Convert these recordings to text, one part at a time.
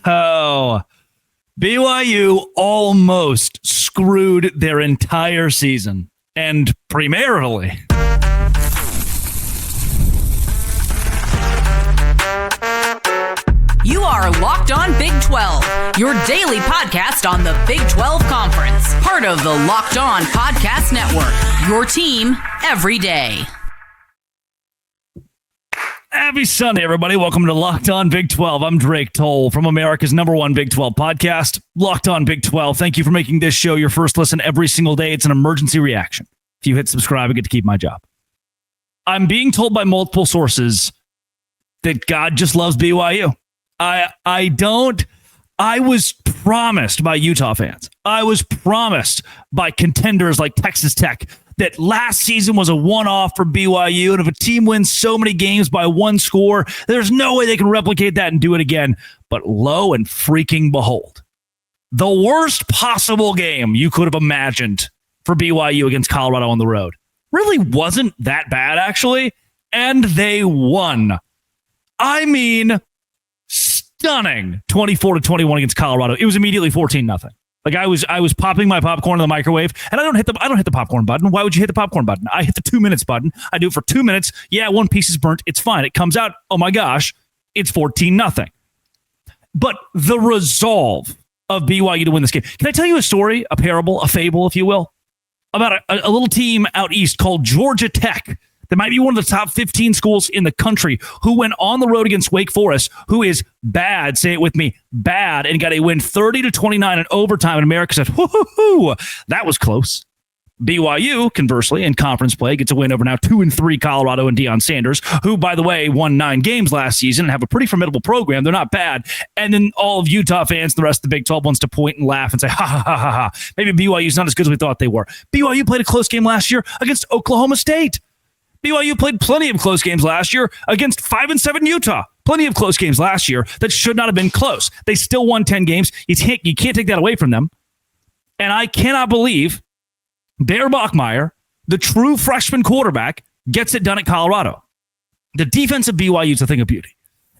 Oh, BYU almost screwed their entire season, and premaritally. You are Locked On Big 12, your daily podcast on the Big 12 Conference. Part of the Locked On Podcast Network, your team every day. Happy Sunday, everybody. Welcome to Locked On Big 12. I'm Drake Toll from America's #1 Big 12 podcast, Locked On Big 12. Thank you for making this show your first listen every single day. It's an emergency reaction. If you hit subscribe, I get to keep my job. I'm being told by multiple sources that God just loves BYU. I was promised by Utah fans. I was promised by contenders like Texas Tech that last season was a one-off for BYU, and if a team wins so many games by one score, there's no way they can replicate that and do it again. But lo and freaking behold, the worst possible game you could have imagined for BYU against Colorado on the road really wasn't that bad, actually, and they won. I mean, stunning 24-21 against Colorado. It was immediately 14-0. Like I was popping my popcorn in the microwave, and I don't hit the popcorn button. Why would you hit the popcorn button? I hit the 2 minutes button. I do it for 2 minutes. Yeah, one piece is burnt. It's fine. It comes out. Oh my gosh, it's 14-0. But the resolve of BYU to win this game. Can I tell you a story, a parable, a fable, if you will, about a little team out east called Georgia Tech? That might be one of the top 15 schools in the country, who went on the road against Wake Forest, who is bad, say it with me, bad, and got a win 30-29 in overtime. And America said, hoo, that was close. BYU, conversely, in conference play, gets a win over now 2-3 Colorado and Deion Sanders, who, by the way, won 9 games last season and have a pretty formidable program. They're not bad. And then all of Utah fans, the rest of the Big 12 wants to point and laugh and say, ha. Maybe BYU's not as good as we thought they were. BYU played a close game last year against Oklahoma State. BYU played plenty of close games last year against 5-7 Utah. Plenty of close games last year that should not have been close. They still won 10 games. You can't take that away from them. And I cannot believe Bear Bachmeier, the true freshman quarterback, gets it done at Colorado. The defense of BYU is a thing of beauty.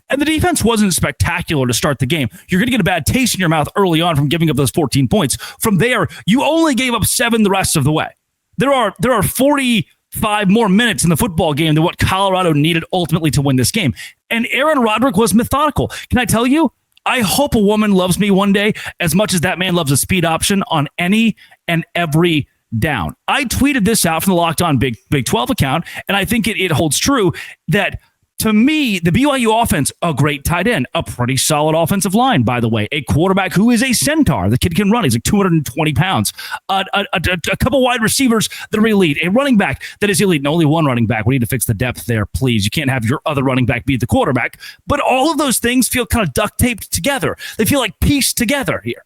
And the defense wasn't spectacular to start the game. You're going to get a bad taste in your mouth early on from giving up those 14 points. From there, you only gave up 7 the rest of the way. There are 45 more minutes in the football game than what Colorado needed ultimately to win this game. And Aaron Roderick was methodical. Can I tell you, I hope a woman loves me one day as much as that man loves a speed option on any and every down. I tweeted this out from the Locked On Big 12 account, and I think it holds true that, to me, the BYU offense, a great tight end, a pretty solid offensive line, by the way, a quarterback who is a centaur. The kid can run. He's like 220 pounds. A couple wide receivers that are elite. A running back that is elite. And only one running back. We need to fix the depth there, please. You can't have your other running back be the quarterback. But all of those things feel kind of duct taped together. They feel like pieced together here.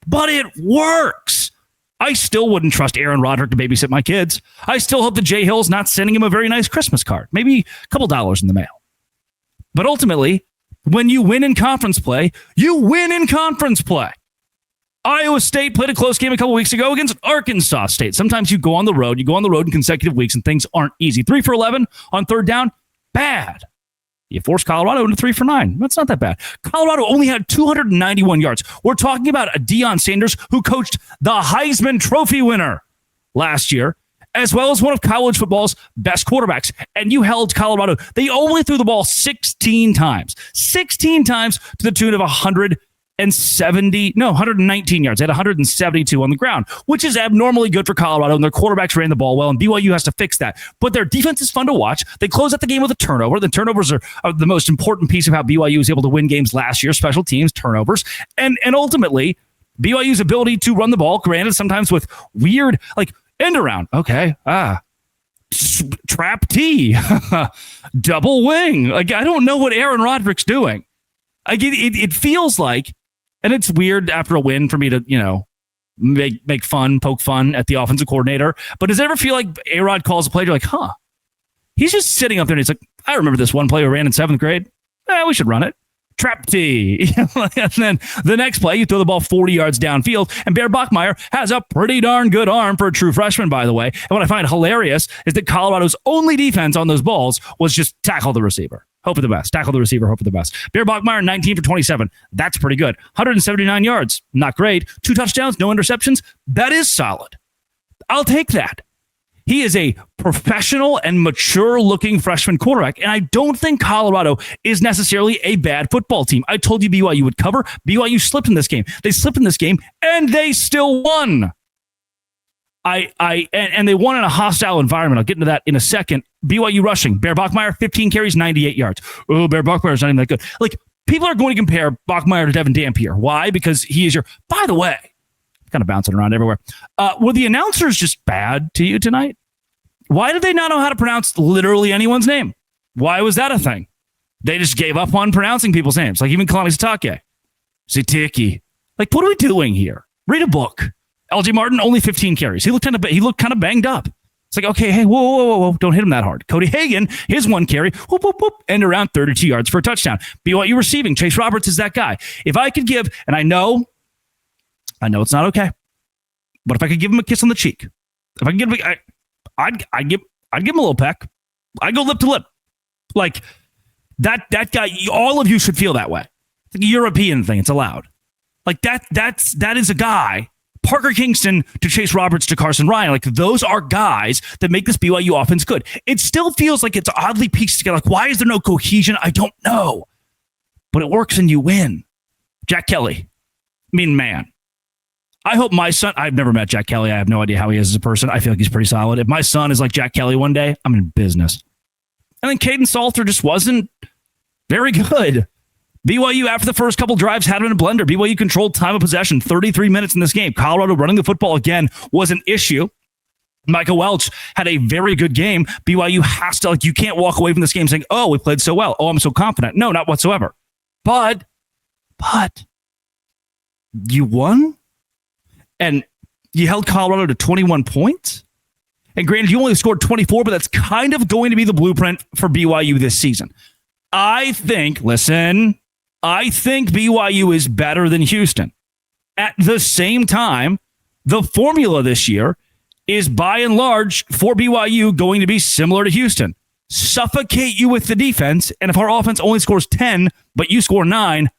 But it works. I still wouldn't trust Aaron Roderick to babysit my kids. I still hope that Jay Hill's not sending him a very nice Christmas card. Maybe a couple dollars in the mail. But ultimately, when you win in conference play, you win in conference play. Iowa State played a close game a couple weeks ago against Arkansas State. Sometimes you go on the road in consecutive weeks and things aren't easy. 3 for 11 on third down, bad. You force Colorado into 3 for 9. That's not that bad. Colorado only had 291 yards. We're talking about a Deion Sanders who coached the Heisman Trophy winner last year, as well as one of college football's best quarterbacks. And you held Colorado. They only threw the ball 16 times. 16 times to the tune of 119 yards. They had 172 on the ground, which is abnormally good for Colorado, and their quarterbacks ran the ball well, and BYU has to fix that. But their defense is fun to watch. They close out the game with a turnover. The turnovers are the most important piece of how BYU was able to win games last year, special teams, turnovers, and ultimately, BYU's ability to run the ball, granted sometimes with weird, like, end around. Okay. Trap T. Double wing. Like, I don't know what Aaron Roderick's doing. It feels like, and it's weird after a win for me to, make fun, poke fun at the offensive coordinator. But does it ever feel like A-Rod calls a play, you're like, he's just sitting up there and he's like, I remember this one play we ran in 7th grade. We should run it. Trap T. And then the next play, you throw the ball 40 yards downfield, and Bear Bachmeier has a pretty darn good arm for a true freshman, by the way. And what I find hilarious is that Colorado's only defense on those balls was just tackle the receiver. Hope for the best. Tackle the receiver, hope for the best. Bear Bachmeier, 19 for 27. That's pretty good. 179 yards. Not great. 2 touchdowns, no interceptions. That is solid. I'll take that. He is a professional and mature-looking freshman quarterback, and I don't think Colorado is necessarily a bad football team. I told you BYU would cover. BYU slipped in this game. They slipped in this game, and they still won. And they won in a hostile environment. I'll get into that in a second. BYU rushing. Bear Bachmeier, 15 carries, 98 yards. Oh, Bear Bachmeier's not even that good. Like, people are going to compare Bachmeier to Devin Dampier. Why? Because he is your... By the way, kind of bouncing around everywhere. Were the announcers just bad to you tonight? Why did they not know how to pronounce literally anyone's name? Why was that a thing? They just gave up on pronouncing people's names, like even Kalani Sitake. Like, what are we doing here? Read a book. LJ Martin, only 15 carries. He looked kind of banged up. It's like, okay, hey, whoa, don't hit him that hard. Cody Hagan, his 1 carry, and around 32 yards for a touchdown. BYU receiving. Chase Roberts is that guy. If I could give, and I know it's not okay, but if I could give him a kiss on the cheek, if I could give him, I'd give him a little peck. I'd go lip to lip. Like that guy, all of you should feel that way. It's like a European thing. It's allowed. Like that is a guy, Parker Kingston to Chase Roberts to Carson Ryan. Like, those are guys that make this BYU offense good. It still feels like it's oddly pieced together. Like, why is there no cohesion? I don't know. But it works and you win. Jack Kelly. Man. I hope my son, I've never met Jack Kelly. I have no idea how he is as a person. I feel like he's pretty solid. If my son is like Jack Kelly one day, I'm in business. And then Kaidon Salter just wasn't very good. BYU, after the first couple drives, had him in a blender. BYU controlled time of possession, 33 minutes in this game. Colorado running the football again was an issue. Micah Welch had a very good game. BYU has to, you can't walk away from this game saying, oh, we played so well. Oh, I'm so confident. No, not whatsoever. But you won? And you held Colorado to 21 points? And granted, you only scored 24, but that's kind of going to be the blueprint for BYU this season. I think BYU is better than Houston. At the same time, the formula this year is by and large for BYU going to be similar to Houston. Suffocate you with the defense, and if our offense only scores 10, but you score 9,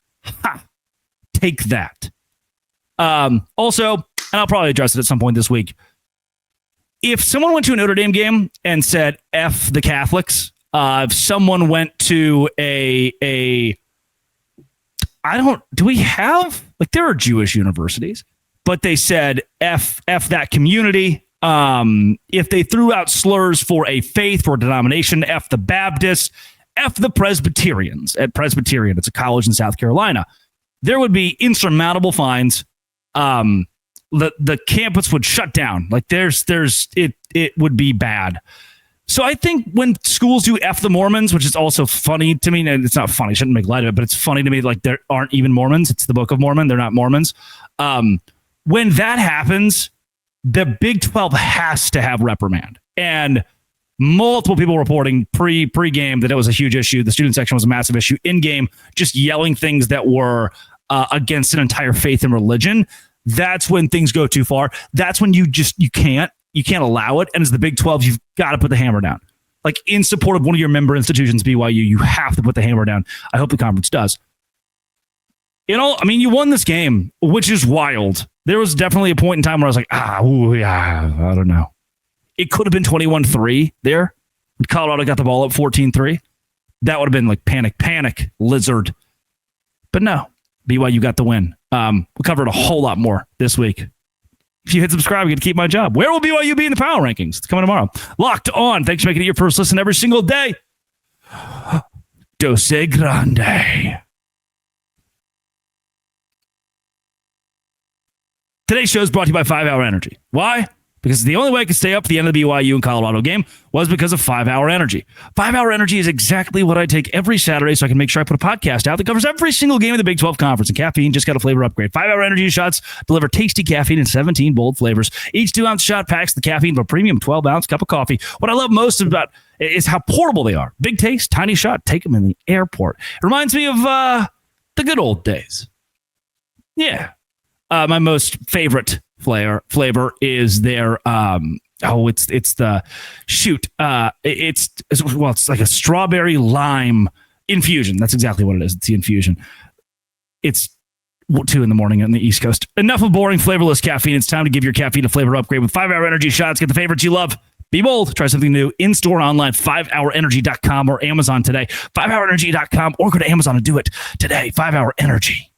take that. Also, and I'll probably address it at some point this week, if someone went to a Notre Dame game and said, F the Catholics, if someone went to do we have, there are Jewish universities, but they said F that community. If they threw out slurs for a faith, for a denomination, F the Baptists, F the Presbyterians at Presbyterian. It's a college in South Carolina. There would be insurmountable fines. The campus would shut down. It would be bad. So I think when schools do F the Mormons, which is also funny to me, and it's not funny, I shouldn't make light of it, but it's funny to me, there aren't even Mormons. It's the Book of Mormon. They're not Mormons. When that happens, the Big 12 has to have reprimand. And multiple people reporting pre-game that it was a huge issue. The student section was a massive issue. In-game, just yelling things that were against an entire faith and religion. That's when things go too far. That's when you can't allow it. And as the Big 12, you've got to put the hammer down. In support of one of your member institutions, BYU, you have to put the hammer down. I hope the conference does. You won this game, which is wild. There was definitely a point in time where I was like, I don't know. It could have been 21-3 there. Colorado got the ball up 14-3. That would have been panic, lizard. But no, BYU got the win. We covered a whole lot more this week. If you hit subscribe, you get to keep my job. Where will BYU be in the power rankings? It's coming tomorrow. Locked On. Thanks for making it your first listen every single day. Dose Grande. Today's show is brought to you by 5 Hour Energy. Why? Because the only way I could stay up for the end of the BYU and Colorado game was because of 5 Hour Energy. 5 Hour Energy is exactly what I take every Saturday so I can make sure I put a podcast out that covers every single game of the Big 12 Conference. And caffeine just got a flavor upgrade. 5 Hour Energy shots deliver tasty caffeine in 17 bold flavors. Each 2-ounce shot packs the caffeine of a premium 12-ounce cup of coffee. What I love most about is how portable they are. Big taste, tiny shot. Take them in the airport. It reminds me of The good old days. Yeah. My most favorite flavor is their it's the shoot. It's like a strawberry lime infusion. That's exactly what it is. It's the infusion. It's 2 a.m. on the East Coast. Enough of boring, flavorless caffeine. It's time to give your caffeine a flavor upgrade with 5-Hour Energy shots. Get the favorites you love. Be bold. Try something new in-store and online. 5hourenergy.com or Amazon today. 5hourenergy.com or go to Amazon and do it today. 5-Hour Energy.